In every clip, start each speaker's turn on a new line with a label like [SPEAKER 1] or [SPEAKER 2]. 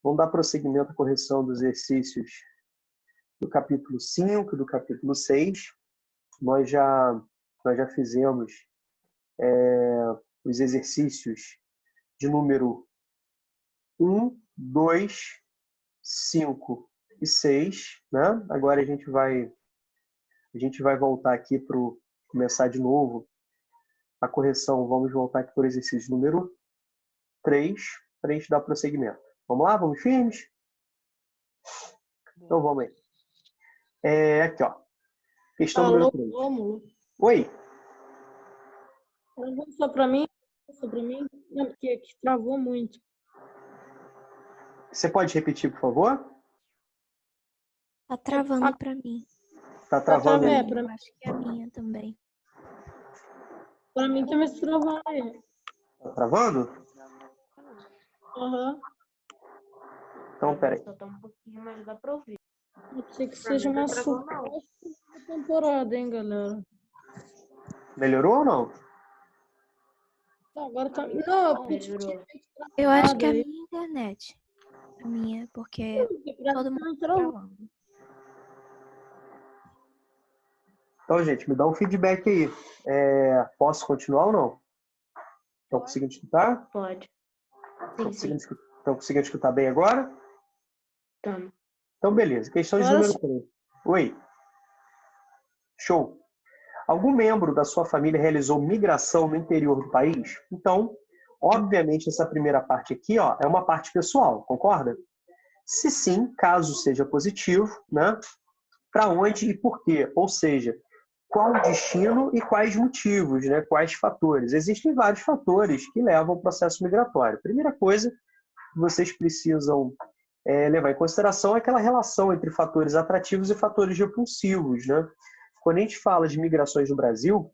[SPEAKER 1] Vamos dar prosseguimento à correção dos exercícios do capítulo 5 e do capítulo 6. Nós já fizemos os exercícios de número 1, 2, 5 e 6, né? Agora a gente vai voltar aqui para começar de novo a correção. Vamos voltar aqui para o exercício número 3, para a gente dar prosseguimento. Vamos lá? Vamos firmes? Então vamos aí. Aqui, ó. Questão número 3.
[SPEAKER 2] Rômulo.
[SPEAKER 1] Oi.
[SPEAKER 2] Só para mim? Não, porque travou muito.
[SPEAKER 1] Você pode repetir, por favor?
[SPEAKER 3] Tá travando para mim.
[SPEAKER 1] Tá travando aí?
[SPEAKER 3] Eu acho que é a minha também.
[SPEAKER 2] Para mim também se travar.
[SPEAKER 1] Tá travando?
[SPEAKER 2] Aham.
[SPEAKER 1] Então, peraí.
[SPEAKER 4] Só tá um pouquinho, mas dá pra ouvir.
[SPEAKER 2] Pode ser que seja uma surpresa da temporada, hein, galera?
[SPEAKER 1] Melhorou ou não?
[SPEAKER 2] Agora tá... Não,
[SPEAKER 4] Melhorou.
[SPEAKER 3] Eu acho que é a minha internet. A minha, porque todo mundo tá travando.
[SPEAKER 1] Então, gente, me dá um feedback aí. Posso continuar ou não? Estão conseguindo escutar?
[SPEAKER 4] Pode.
[SPEAKER 1] Estão conseguindo escutar bem agora?
[SPEAKER 4] Tamo.
[SPEAKER 1] Então, beleza. Questão de número 3. Oi. Show. Algum membro da sua família realizou migração no interior do país? Então, obviamente, essa primeira parte aqui, ó, é uma parte pessoal, concorda? Se sim, caso seja positivo, né? Para onde e por quê? Ou seja, qual o destino e quais motivos, né? Quais fatores? Existem vários fatores que levam ao processo migratório. Primeira coisa que vocês precisam levar em consideração é aquela relação entre fatores atrativos e fatores repulsivos, né? Quando a gente fala de migrações no Brasil,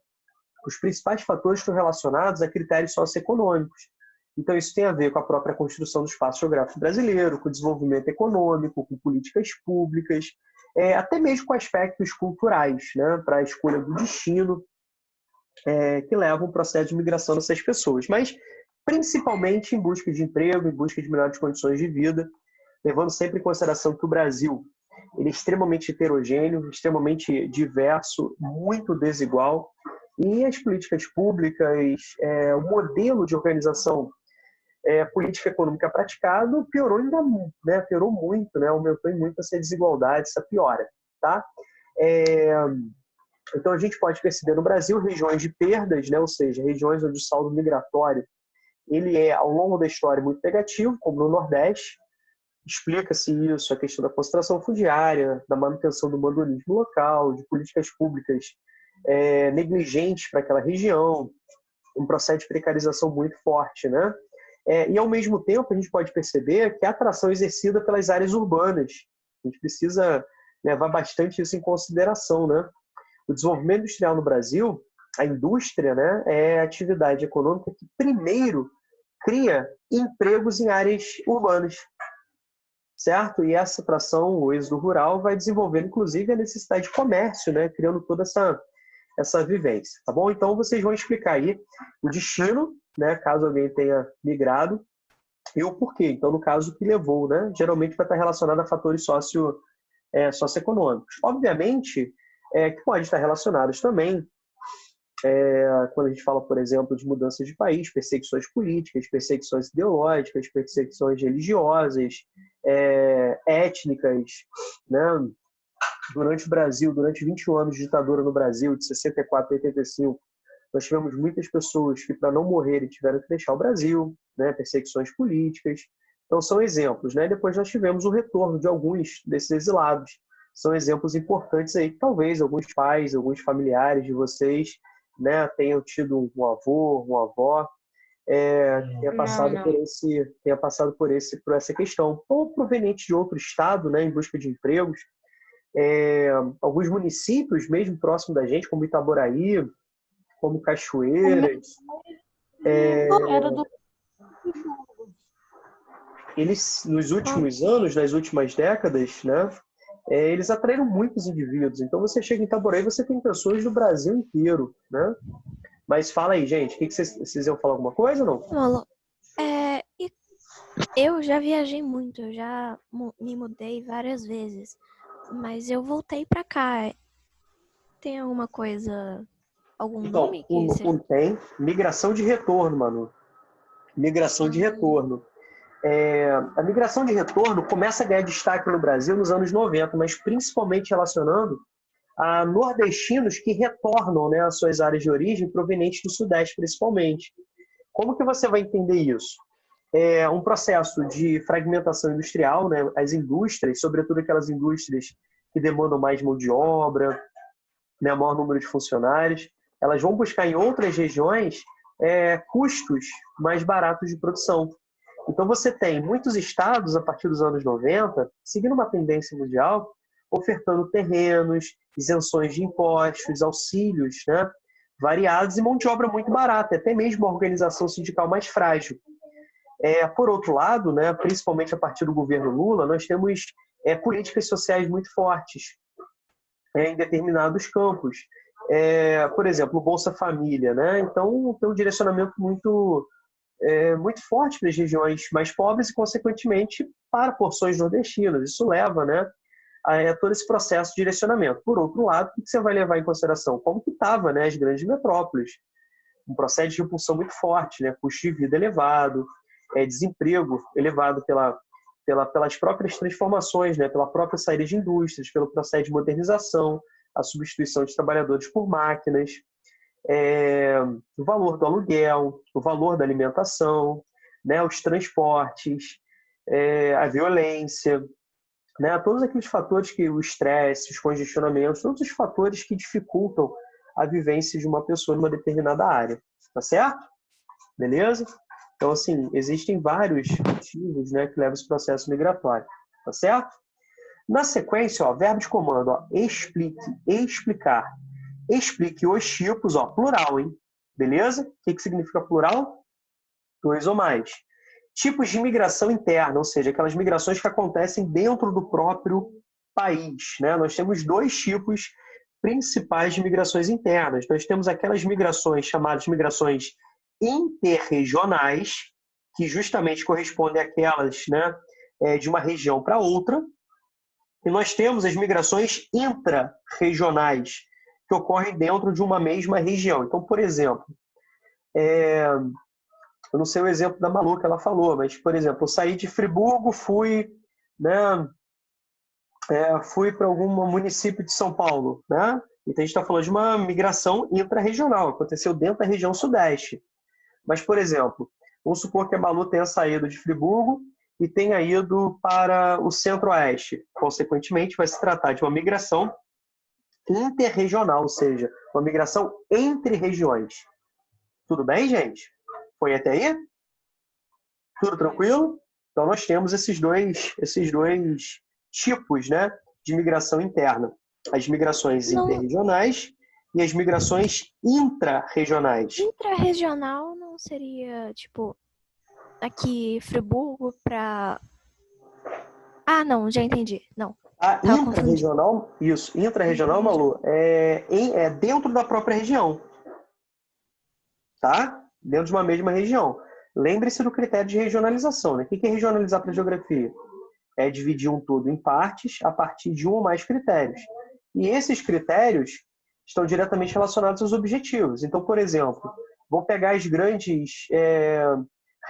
[SPEAKER 1] os principais fatores estão relacionados a critérios socioeconômicos. Então, isso tem a ver com a própria construção do espaço geográfico brasileiro, com o desenvolvimento econômico, com políticas públicas, até mesmo com aspectos culturais, né, para a escolha do destino, que levam ao processo de migração dessas pessoas. Mas, principalmente, em busca de emprego, em busca de melhores condições de vida, levando sempre em consideração que o Brasil ele é extremamente heterogêneo, extremamente diverso, muito desigual, e as políticas públicas, o modelo de organização política econômica praticado piorou ainda, né? Piorou muito, né? Aumentou em muito essa desigualdade, essa piora, tá? Então a gente pode perceber no Brasil regiões de perdas, né? Ou seja, regiões onde o saldo migratório ele é ao longo da história muito negativo, como no Nordeste. Explica-se isso, a questão da concentração fundiária, da manutenção do bandolismo local, de políticas públicas negligentes para aquela região, um processo de precarização muito forte, né? E, ao mesmo tempo, a gente pode perceber que a atração exercida pelas áreas urbanas. A gente precisa levar bastante isso em consideração, né? O desenvolvimento industrial no Brasil, a indústria, né, é a atividade econômica que primeiro cria empregos em áreas urbanas, certo? E essa atração, o êxodo rural, vai desenvolver, inclusive, a necessidade de comércio, né, criando toda essa vivência, tá bom? Então, vocês vão explicar aí o destino, né, caso alguém tenha migrado, e o porquê. Então, no caso, o que levou, né? Geralmente vai estar relacionado a fatores socioeconômicos. Obviamente, que pode estar relacionados também, quando a gente fala, por exemplo, de mudança de país, perseguições políticas, perseguições ideológicas, perseguições religiosas, étnicas, né? Durante o Brasil, durante 21 anos de ditadura no Brasil, de 64 a 85, nós tivemos muitas pessoas que, para não morrerem, tiveram que deixar o Brasil, né? Perseguições políticas. Então, são exemplos, né? Depois nós tivemos o retorno de alguns desses exilados. São exemplos importantes aí que talvez alguns pais, alguns familiares de vocês, né, tenham tido um avô, uma avó, tenha passado por essa questão. Ou proveniente de outro estado, né, em busca de empregos. Alguns municípios, mesmo próximo da gente, como Itaboraí, como Cachoeiras, eles, nos últimos anos, nas últimas décadas, né, eles atraíram muitos indivíduos. Então, você chega em Itaboraí, você tem pessoas do Brasil inteiro, né? Mas fala aí, gente, o que vocês iam falar alguma coisa ou não?
[SPEAKER 3] E Eu já viajei muito, eu já me mudei várias vezes, mas eu voltei pra cá. Tem alguma coisa, algum
[SPEAKER 1] Então,
[SPEAKER 3] nome que seja?
[SPEAKER 1] tem migração de retorno, mano. Migração de retorno. A migração de retorno começa a ganhar destaque no Brasil nos anos 90, mas principalmente relacionando a nordestinos que retornam, né, às suas áreas de origem provenientes do Sudeste, principalmente. Como que você vai entender isso? É um processo de fragmentação industrial, né? As indústrias, sobretudo aquelas indústrias que demandam mais mão de obra, né, maior número de funcionários, elas vão buscar em outras regiões custos mais baratos de produção. Então você tem muitos estados, a partir dos anos 90, seguindo uma tendência mundial, ofertando terrenos, isenções de impostos, auxílios, né, variados e mão de obra muito barata, até mesmo uma organização sindical mais frágil. Por outro lado, né, principalmente a partir do governo Lula, nós temos políticas sociais muito fortes em determinados campos. Por exemplo, o Bolsa Família. Né? Então, tem um direcionamento muito forte para as regiões mais pobres e, consequentemente, para porções nordestinas. Isso leva, né, a todo esse processo de direcionamento. Por outro lado, o que você vai levar em consideração? Como que estava, né, as grandes metrópoles? Um processo de impulsão muito forte, né? Custo de vida elevado, desemprego elevado pelas próprias transformações, né? Pela própria saída de indústrias, pelo processo de modernização, a substituição de trabalhadores por máquinas, o valor do aluguel, o valor da alimentação, né? Os transportes, a violência, né? Todos aqueles fatores que o estresse, os congestionamentos, todos os fatores que dificultam a vivência de uma pessoa numa determinada área. Tá certo? Beleza? Então, assim, existem vários motivos, né, que levam esse processo migratório. Tá certo? Na sequência, ó, verbo de comando, ó, explique, explicar. Explique os tipos, ó, plural, hein? Beleza? O que significa plural? Dois ou mais. Tipos de migração interna, ou seja, aquelas migrações que acontecem dentro do próprio país. Né? Nós temos dois tipos principais de migrações internas. Nós temos aquelas migrações chamadas migrações interregionais, que justamente correspondem àquelas, né, de uma região para outra. E nós temos as migrações intra-regionais, que ocorrem dentro de uma mesma região. Então, por exemplo, eu não sei o exemplo da Malu que ela falou, mas, por exemplo, eu saí de Friburgo, fui para algum município de São Paulo, né? Então a gente está falando de uma migração intra-regional, aconteceu dentro da região sudeste. Mas, por exemplo, vamos supor que a Malu tenha saído de Friburgo e tenha ido para o centro-oeste. Consequentemente, vai se tratar de uma migração interregional, ou seja, uma migração entre regiões. Tudo bem, gente? Foi até aí? Tudo tranquilo? Então, nós temos esses dois tipos, né, de migração interna. As migrações interregionais e as migrações intra-regionais.
[SPEAKER 3] Intra-regional não seria, tipo, aqui Friburgo para... Ah, não, já entendi. Não.
[SPEAKER 1] A intra-regional, isso, intra-regional, Malu, é dentro da própria região. Tá? Dentro de uma mesma região. Lembre-se do critério de regionalização. Né? O que é regionalizar para a geografia? É dividir um todo em partes a partir de um ou mais critérios. E esses critérios estão diretamente relacionados aos objetivos. Então, por exemplo, vou pegar as grandes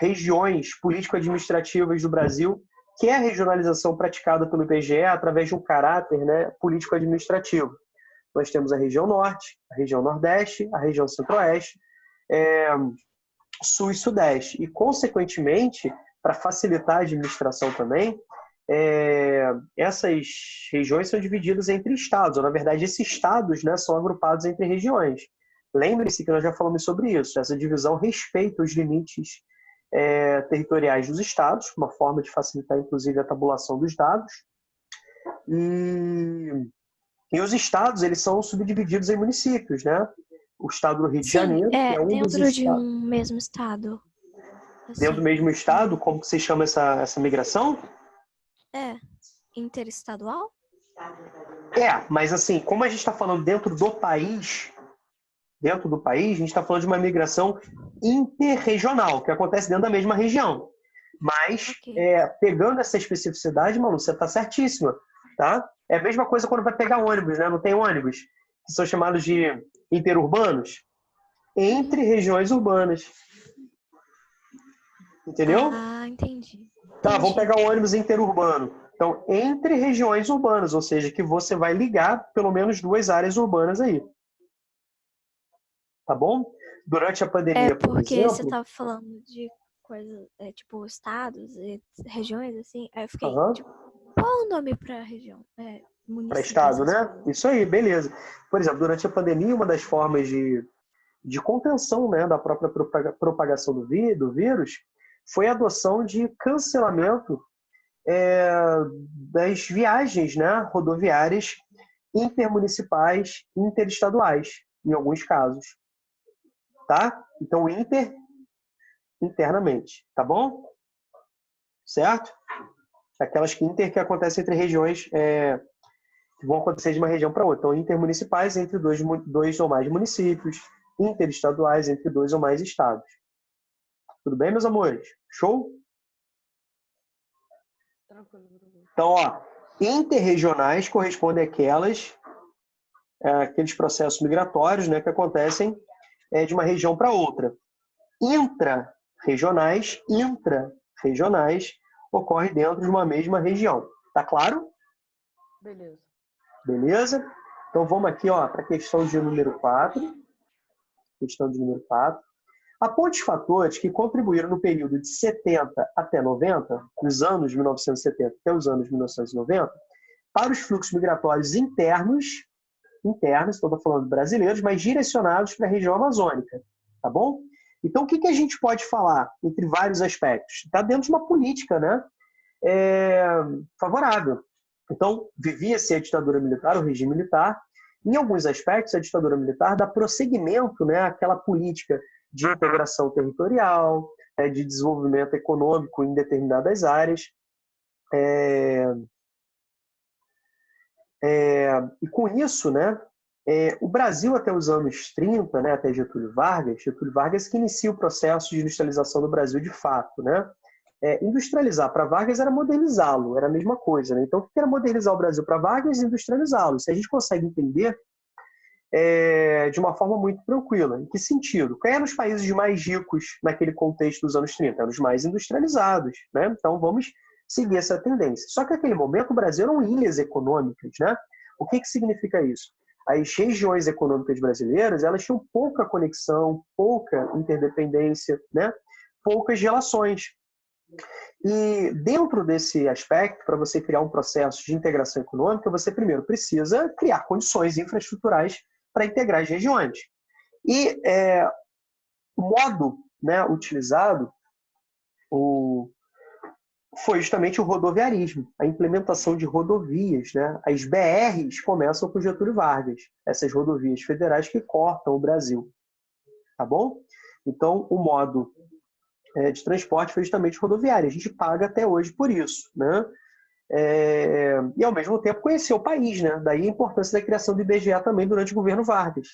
[SPEAKER 1] regiões político-administrativas do Brasil, que é a regionalização praticada pelo IBGE através de um caráter, né, político-administrativo. Nós temos a região norte, a região nordeste, a região centro-oeste, sul e sudeste. E, consequentemente, para facilitar a administração também, essas regiões são divididas entre estados, ou na verdade esses estados, né, são agrupados entre regiões. Lembre-se que nós já falamos sobre isso, essa divisão respeita os limites territoriais dos estados, uma forma de facilitar inclusive a tabulação dos dados, e os estados eles são subdivididos em municípios, né? O estado do Rio de Janeiro, que é um dos
[SPEAKER 3] dentro
[SPEAKER 1] estados.
[SPEAKER 3] de um mesmo estado. Assim.
[SPEAKER 1] Dentro do mesmo estado, como que se chama essa migração?
[SPEAKER 3] Interestadual?
[SPEAKER 1] Mas assim, como a gente está falando dentro do país, a gente está falando de uma migração interregional, que acontece dentro da mesma região. Mas,
[SPEAKER 3] Ok.
[SPEAKER 1] pegando essa especificidade, Manu, você está certíssima, tá? É a mesma coisa quando vai pegar ônibus, né? Não tem ônibus, que são chamados de interurbanos, entre regiões urbanas. Entendeu?
[SPEAKER 3] Ah, entendi.
[SPEAKER 1] Tá, vamos
[SPEAKER 3] Entendi.
[SPEAKER 1] pegar o ônibus interurbano. Então, entre regiões urbanas, ou seja, que você vai ligar pelo menos 2 áreas urbanas aí. Tá bom? Durante a pandemia, por
[SPEAKER 3] Porque você
[SPEAKER 1] exemplo...
[SPEAKER 3] estava falando de coisas, tipo, estados e regiões, assim. Aí eu fiquei,
[SPEAKER 1] Aham.
[SPEAKER 3] tipo, qual é o nome pra região?
[SPEAKER 1] Para
[SPEAKER 3] Município,
[SPEAKER 1] estado,
[SPEAKER 3] essas
[SPEAKER 1] né?
[SPEAKER 3] coisas.
[SPEAKER 1] Isso aí, beleza. Por exemplo, durante a pandemia, uma das formas de contenção, né, da própria propagação do vírus foi a adoção de cancelamento das viagens, né, rodoviárias intermunicipais, interestaduais, em alguns casos, tá? Então, internamente, tá bom? Certo? Aquelas que acontecem entre regiões, que vão acontecer de uma região para outra. Então, intermunicipais entre dois ou mais municípios, interestaduais entre 2 ou mais estados. Tudo bem, meus amores? Show?
[SPEAKER 4] Tranquilo, tranquilo.
[SPEAKER 1] Então, ó, interregionais correspondem àqueles processos migratórios, né, que acontecem de uma região para outra. Intra-regionais ocorre dentro de uma mesma região. Tá claro?
[SPEAKER 4] Beleza.
[SPEAKER 1] Beleza? Então vamos aqui para a questão de número 4. Questão de número 4. Aponte fatores que contribuíram no período de 70 até 90, dos anos 1970 até os anos 1990, para os fluxos migratórios internos, estou falando brasileiros, mas direcionados para a região amazônica. Tá bom? Então, o que a gente pode falar entre vários aspectos? Está dentro de uma política, né, favorável. Então, vivia-se a ditadura militar, o regime militar. Em alguns aspectos, a ditadura militar dá prosseguimento, né, àquela política de integração territorial, de desenvolvimento econômico em determinadas áreas. E com isso, né, o Brasil até os anos 30, né, até Getúlio Vargas que inicia o processo de industrialização do Brasil de fato, né? Industrializar para Vargas era modernizá-lo, era a mesma coisa, né? Então, o que era modernizar o Brasil para Vargas? Industrializá-lo. Isso a gente consegue entender de uma forma muito tranquila. Em que sentido? Quais eram os países mais ricos naquele contexto dos anos 30? Eram os mais industrializados, né? Então, vamos seguir essa tendência. Só que naquele momento o Brasil eram ilhas econômicas, né? O que significa isso? As regiões econômicas brasileiras, elas tinham pouca conexão, pouca interdependência, né? Poucas relações. E dentro desse aspecto, para você criar um processo de integração econômica, você primeiro precisa criar condições infraestruturais para integrar as regiões. E o modo, né, utilizado foi justamente o rodoviarismo, a implementação de rodovias, né? As BRs começam com Getúlio Vargas, essas rodovias federais que cortam o Brasil. Tá bom? Então, o modo de transporte foi justamente rodoviário. A gente paga até hoje por isso, né? E, ao mesmo tempo, conhecer o país, né? Daí a importância da criação do IBGE também durante o governo Vargas.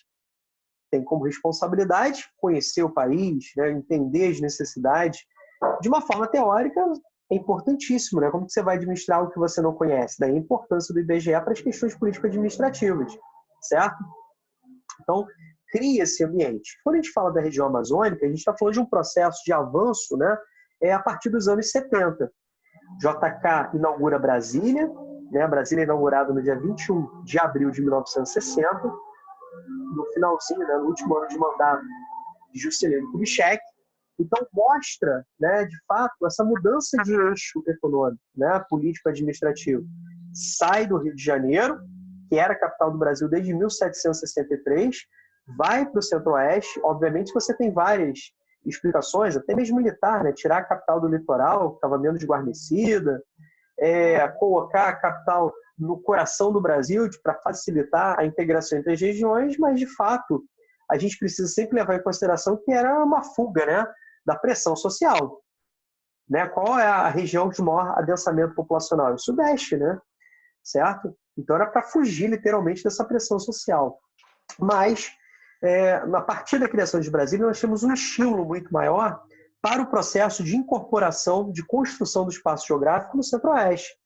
[SPEAKER 1] Tem como responsabilidade conhecer o país, né? Entender as necessidades. De uma forma teórica, é importantíssimo, né? Como que você vai administrar o que você não conhece? Daí a importância do IBGE para as questões político-administrativas, certo? Então, cria esse ambiente. Quando a gente fala da região amazônica, a gente está falando de um processo de avanço, né, a partir dos anos 70. JK inaugura Brasília, né, Brasília é inaugurada no dia 21 de abril de 1960, no finalzinho, né, no último ano de mandato de Juscelino Kubitschek. Então, mostra, né, de fato, essa mudança de eixo econômico, né, político-administrativo. Sai do Rio de Janeiro, que era a capital do Brasil desde 1763, vai para o Centro-Oeste. Obviamente, você tem várias explicações, até mesmo militar, né? Tirar a capital do litoral, que estava menos guarnecida, colocar a capital no coração do Brasil para facilitar a integração entre as regiões, mas, de fato, a gente precisa sempre levar em consideração que era uma fuga, né, da pressão social. Né? Qual é a região de maior adensamento populacional? O Sudeste, né? Certo? Então era para fugir literalmente dessa pressão social. Mas, a partir da criação de Brasília, nós temos um estímulo muito maior para o processo de incorporação, de construção do espaço geográfico no Centro-Oeste.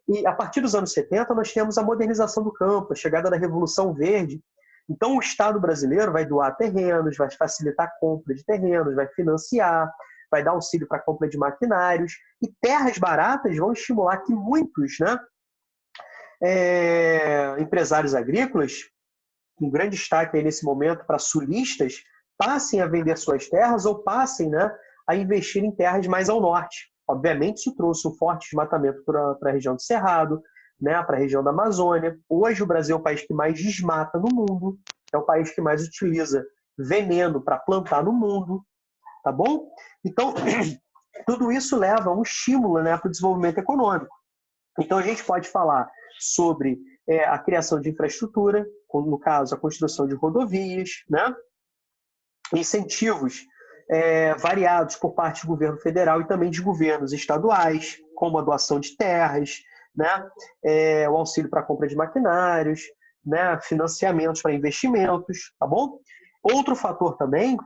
[SPEAKER 1] E a partir dos anos 70, nós temos a modernização do campo, a chegada da Revolução Verde. Então, o Estado brasileiro vai doar terrenos, vai facilitar a compra de terrenos, vai financiar, vai dar auxílio para a compra de maquinários. E terras baratas vão estimular que muitos, né, empresários agrícolas, um grande destaque aí nesse momento para sulistas, passem a vender suas terras ou passem, né, a investir em terras mais ao norte. Obviamente, isso trouxe um forte desmatamento para a região do Cerrado, né, para a região da Amazônia. Hoje, o Brasil é o país que mais desmata no mundo, é o país que mais utiliza veneno para plantar no mundo, tá bom? Então, tudo isso leva a um estímulo, né, para o desenvolvimento econômico. Então, a gente pode falar sobre a criação de infraestrutura, no caso, a construção de rodovias, né, incentivos variados por parte do governo federal e também de governos estaduais, como a doação de terras, né, o auxílio para a compra de maquinários, né, financiamentos para investimentos, tá bom? Outro fator também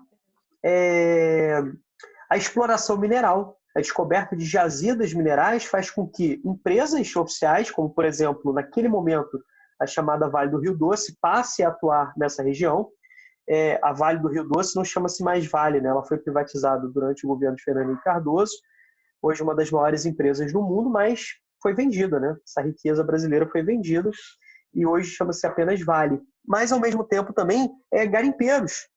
[SPEAKER 1] é a exploração mineral. A descoberta de jazidas minerais faz com que empresas oficiais, como, por exemplo, naquele momento, a chamada Vale do Rio Doce, passe a atuar nessa região. A Vale do Rio Doce não chama-se mais Vale, né? Ela foi privatizada durante o governo de Fernando Henrique Cardoso, hoje uma das maiores empresas do mundo, mas foi vendida, né? Essa riqueza brasileira foi vendida e hoje chama-se apenas Vale. Mas, ao mesmo tempo, também garimpeiros,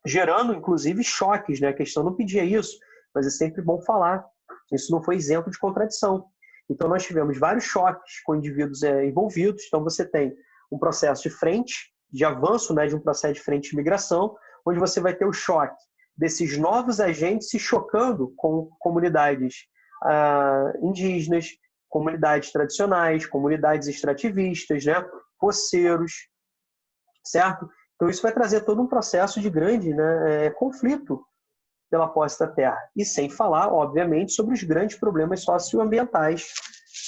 [SPEAKER 1] gerando, inclusive, choques, né? A questão não pedia isso, mas é sempre bom falar. Isso não foi isento de contradição. Então, nós tivemos vários choques com indivíduos envolvidos. Então, você tem um processo de frente, de avanço, né, de um processo de frente de migração, onde você vai ter o choque desses novos agentes se chocando com comunidades indígenas, comunidades tradicionais, comunidades extrativistas, né, roceiros, certo? Então, isso vai trazer todo um processo de grande, né, conflito pela posse da terra. E sem falar, obviamente, sobre os grandes problemas socioambientais,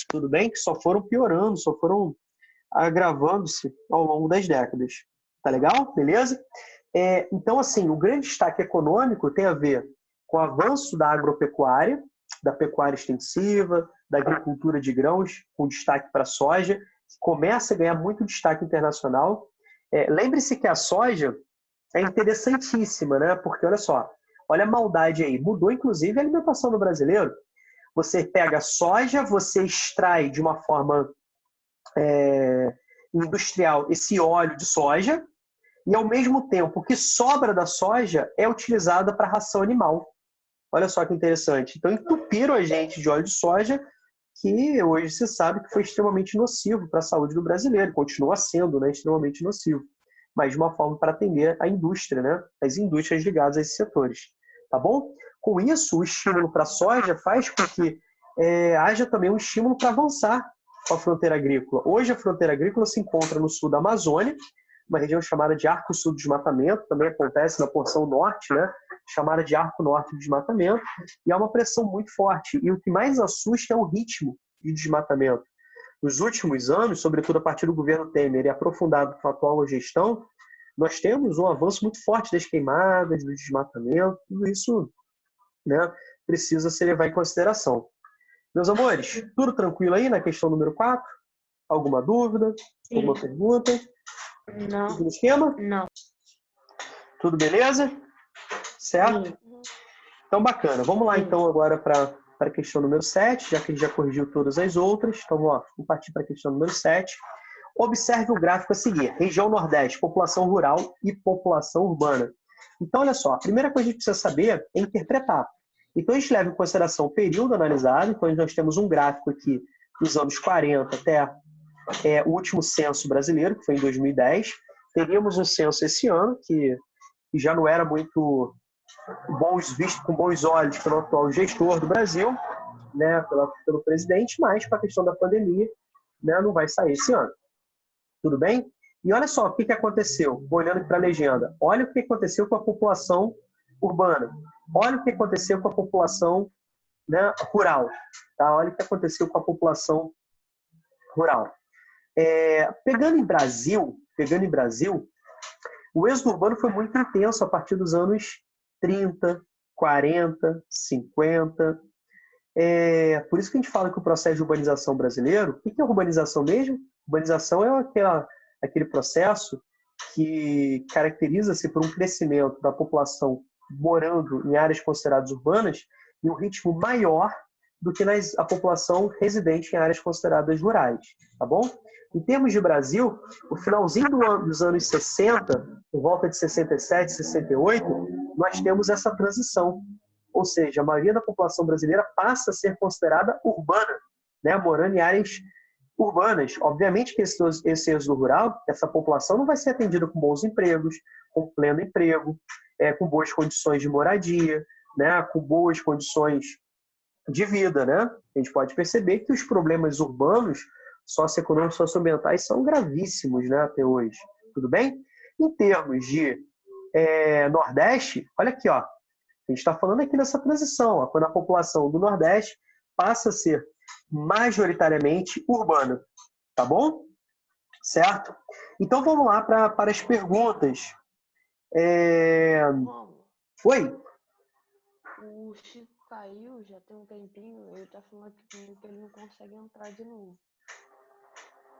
[SPEAKER 1] tudo bem? Que só foram piorando, só foram agravando-se ao longo das décadas. Tá legal? Beleza? Então, assim, o grande destaque econômico tem a ver com o avanço da agropecuária, da pecuária extensiva, da agricultura de grãos, com destaque para a soja, que começa a ganhar muito destaque internacional. Lembre-se que a soja é interessantíssima, né? Porque, olha só, olha a maldade aí. Mudou, inclusive, a alimentação do brasileiro. Você pega a soja, você extrai de uma forma industrial esse óleo de soja e, ao mesmo tempo, o que sobra da soja é utilizada para ração animal. Olha só que interessante. Então, entupiram a gente de óleo de soja, que hoje se sabe que foi extremamente nocivo para a saúde do brasileiro. Continua sendo, né, extremamente nocivo. Mas de uma forma para atender a indústria, né, as indústrias ligadas a esses setores. Tá bom? Com isso, o estímulo para a soja faz com que haja também um estímulo para avançar com a fronteira agrícola. Hoje, a fronteira agrícola se encontra no sul da Amazônia, uma região chamada de Arco Sul do Desmatamento, também acontece na porção norte, né, chamada de Arco Norte do Desmatamento, e há uma pressão muito forte. E o que mais assusta é o ritmo de desmatamento. Nos últimos anos, sobretudo a partir do governo Temer e aprofundado com a atual gestão, nós temos um avanço muito forte das queimadas, do desmatamento, tudo isso, né, precisa ser levado em consideração. Meus amores, tudo tranquilo aí na questão número 4? Alguma dúvida?
[SPEAKER 2] Sim.
[SPEAKER 1] Alguma pergunta?
[SPEAKER 2] Não.
[SPEAKER 1] Tudo no esquema?
[SPEAKER 2] Não.
[SPEAKER 1] Tudo beleza? Certo?
[SPEAKER 2] Sim.
[SPEAKER 1] Então, bacana. Vamos lá, então, agora para a questão número 7, já que a gente já corrigiu todas as outras. Então, vamos partir para a questão número 7. Observe o gráfico a seguir. Região Nordeste, população rural e população urbana. Então, olha só, a primeira coisa que a gente precisa saber é interpretar. Então, a gente leva em consideração o período analisado. Então, nós temos um gráfico aqui dos anos 40 até o último censo brasileiro, que foi em 2010. Teríamos um censo esse ano, que já não era muito visto com bons olhos pelo atual gestor do Brasil, né, pelo presidente, mas para a questão da pandemia, né, não vai sair esse ano. Tudo bem? E olha só o que aconteceu, olhando para a legenda. Olha o que aconteceu com a população urbana. Olha o que aconteceu com a população, né, rural. Tá? Olha o que aconteceu com a população rural. Pegando em Brasil, o êxodo urbano foi muito intenso a partir dos anos 30, 40, 50. Por isso que a gente fala que o processo de urbanização brasileiro, o que é urbanização mesmo? Urbanização é aquele processo que caracteriza-se por um crescimento da população morando em áreas consideradas urbanas em um ritmo maior do que a população residente em áreas consideradas rurais, tá bom? Em termos de Brasil, o finalzinho dos anos 60, por volta de 67, 68, nós temos essa transição. Ou seja, a maioria da população brasileira passa a ser considerada urbana, né? Morando em áreas urbanas. Obviamente que esse êxodo rural, essa população não vai ser atendida com bons empregos, com pleno emprego, com boas condições de moradia, né? Com boas condições de vida, né? A gente pode perceber que os problemas urbanos, socioeconômicos, socioambientais, são gravíssimos, né? Até hoje. Tudo bem? Em termos de Nordeste, olha aqui, ó. A gente está falando aqui dessa transição, ó, quando a população do Nordeste passa a ser majoritariamente urbana. Tá bom? Certo? Então vamos lá para as perguntas. Oi?
[SPEAKER 4] O Chico caiu já tem um tempinho, ele tá falando aqui comigo que ele não consegue entrar de novo.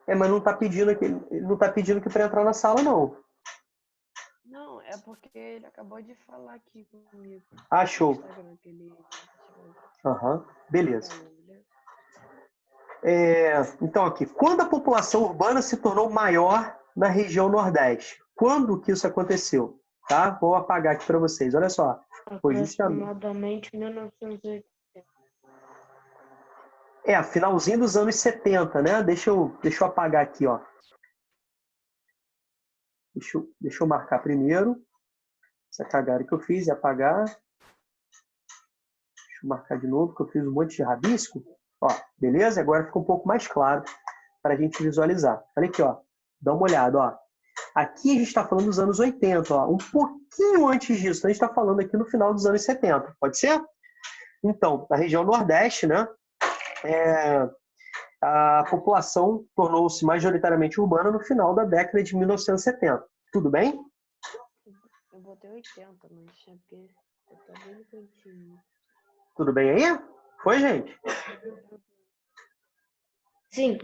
[SPEAKER 1] Mas não tá pedindo que para entrar na sala, não.
[SPEAKER 4] Não, é porque ele acabou de falar aqui comigo.
[SPEAKER 1] Ah, show.
[SPEAKER 4] Instagram, que ele...
[SPEAKER 1] Beleza. Então aqui, quando a população urbana se tornou maior na região Nordeste? Quando que isso aconteceu? Tá? Vou apagar aqui para vocês. Olha só. Foi justamente
[SPEAKER 2] Aproximadamente 1980.
[SPEAKER 1] Finalzinho dos anos 70, né? Deixa eu apagar aqui, ó. Deixa eu marcar primeiro. Essa cagada que eu fiz e apagar. Deixa eu marcar de novo, que eu fiz um monte de rabisco. Ó, beleza? Agora fica um pouco mais claro para a gente visualizar. Olha aqui, ó. Dá uma olhada, ó. Aqui a gente está falando dos anos 80, ó. Um pouquinho antes disso. Então a gente está falando aqui no final dos anos 70. Pode ser? Então, na região Nordeste, né? A população tornou-se majoritariamente urbana no final da década de 1970. Tudo bem?
[SPEAKER 4] Eu botei 80, mas porque eu tô bem no cantinho.
[SPEAKER 1] Tudo bem aí? Foi, gente?
[SPEAKER 2] Sim.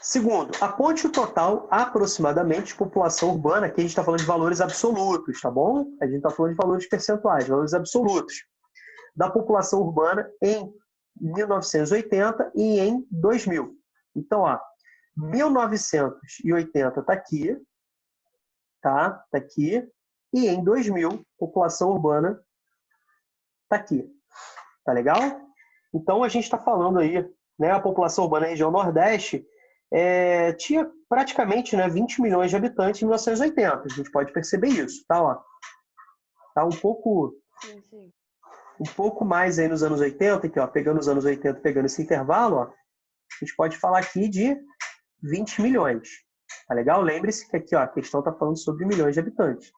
[SPEAKER 1] Segundo, aponte o total aproximadamente de população urbana. Aqui a gente está falando de valores absolutos, tá bom? A gente está falando de valores percentuais, valores absolutos. Da população urbana em 1980 e em 2000. Então, ó, 1980 está aqui, tá? Tá aqui. E em 2000, população urbana está aqui. Tá legal? Então, a gente está falando aí, né? A população urbana na região Nordeste tinha praticamente, né, 20 milhões de habitantes em 1980. A gente pode perceber isso, tá? Ó, tá um pouco...
[SPEAKER 4] Sim.
[SPEAKER 1] Um pouco mais aí nos anos 80, aqui, ó, pegando os anos 80, pegando esse intervalo, ó, a gente pode falar aqui de 20 milhões. Tá legal? Lembre-se que aqui, ó, a questão está falando sobre milhões de habitantes.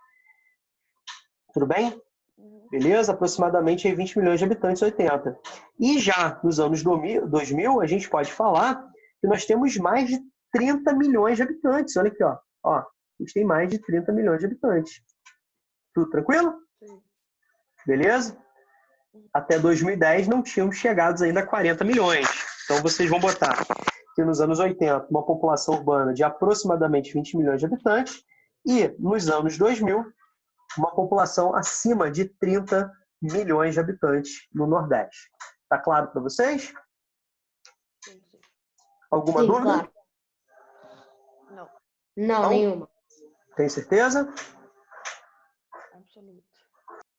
[SPEAKER 1] Tudo bem? Beleza? Aproximadamente aí 20 milhões de habitantes, 80. E já nos anos 2000, a gente pode falar que nós temos mais de 30 milhões de habitantes. Olha aqui, ó. A gente tem mais de 30 milhões de habitantes. Tudo tranquilo?
[SPEAKER 4] Sim.
[SPEAKER 1] Beleza? Até 2010 não tínhamos chegado ainda a 40 milhões. Então vocês vão botar que nos anos 80 uma população urbana de aproximadamente 20 milhões de habitantes e nos anos 2000 uma população acima de 30 milhões de habitantes no Nordeste. Tá claro para vocês?
[SPEAKER 4] Sim.
[SPEAKER 1] Alguma dúvida?
[SPEAKER 4] Claro.
[SPEAKER 2] Não, nenhuma.
[SPEAKER 1] Tem certeza?
[SPEAKER 4] Absoluto.